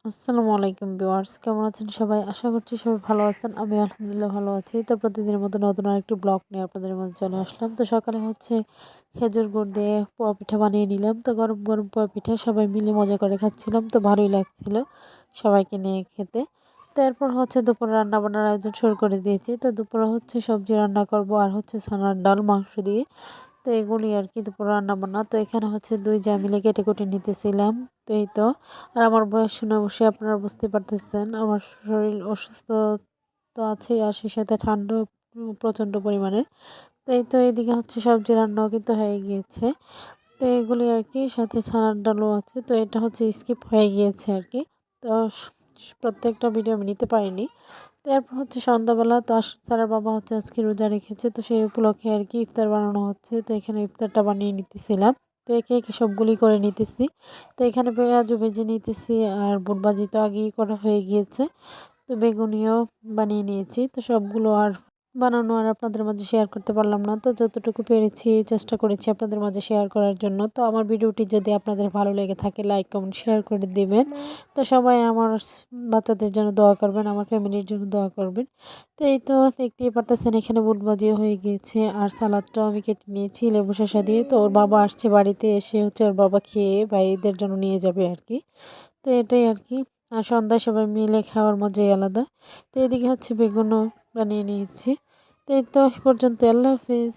আসসালামু আলাইকুম ভিউয়ার্স, কেমন আছেন সবাই? আশা করছি সবাই ভালো আছেন। আমি আলহামদুলিল্লাহ ভালো আছি। তো প্রতিদিনের মতো নতুন আরেকটি ব্লগ নিয়ে আপনাদের মাঝে চলে আসলাম। তো সকালে খেজুর গুড় দিয়ে পোয়া পিঠা বানিয়ে নিলাম। তো গরম গরম পোয়া পিঠা সবাই মিলে মজা করে খাচ্ছিলাম। তো ভালোই লাগছিল সবাইকে নিয়ে খেতে। তো এরপর দুপুরে রান্না বান্নার আয়োজন শুরু করে দিয়েছি। তো দুপুরে সবজি রান্না করব আর ছানার ডাল মাংস দিয়ে। তো এগুলি আর কি দুপুর রান্না বান্না। তো এখানে 2 জা মিলে কেটে কুটে নিতেছিলাম। তো এই তো আর আমার বয়স শুনে অবশ্যই আপনারা বুঝতে পারতেছেন আমার শরীর অসুস্থ তো আছে, আর সেই সাথে ঠান্ডা প্রচণ্ড পরিমাণে। তো এই তো এদিকে সবজি রান্নাও কিন্তু হয়ে গিয়েছে। তো এগুলি আর কি সাথে ছানার ডালও আছে। তো এটা স্কিপ হয়ে গিয়েছে আর কি। তো প্রত্যেকটা ভিডিও আমি নিতে পারিনি। তো এরপর সন্ধ্যাবেলা তো স্যারের বাবা আজকে রোজা রেখেছে। তো সেই উপলক্ষে আর কি ইফতার বানানো হচ্ছে। তো এখানে ইফতারটা বানিয়ে নিতেছিলাম। তো একে একে সবগুলি করে নিতেছি। তো এখানে পেঁয়াজও ভেজে নিতেছি, আর বুট ভাজি তো আগেই করা হয়ে গিয়েছে। তো বেগুনিও বানিয়ে নিয়েছি। তো সবগুলো আর বানানো আর আপনাদের মাঝে শেয়ার করতে পারলাম না। তো যতটুকু পেরেছি চেষ্টা করেছি আপনাদের মাঝে শেয়ার করার জন্য। তো আমার ভিডিওটি যদি আপনাদের ভালো লেগে থাকে লাইক কমেন্ট শেয়ার করে দিবেন। তো সবাই আমার বাচ্চাদের জন্য দোয়া করবেন, আমার ফ্যামিলির জন্য দোয়া করবেন। তো এই তো দেখতেই পারতেছেন এখানে বুট ভাজিও হয়ে গিয়েছে, আর সালাদটাও আমি কেটে নিয়েছি লেবু শসা দিয়ে। তো ওর বাবা আসছে, বাড়িতে এসে ওর বাবা খেয়ে ভাইদের জন্য নিয়ে যাবে আর কি। তো এটাই আর কি। আর সন্ধ্যায় সবাই মিলে খাওয়ার মজাই আলাদা। তো এদিকে বেগুনও বানিয়ে নিয়েছি। তো এই তো এই পর্যন্ত, আল্লাহ হাফিজ।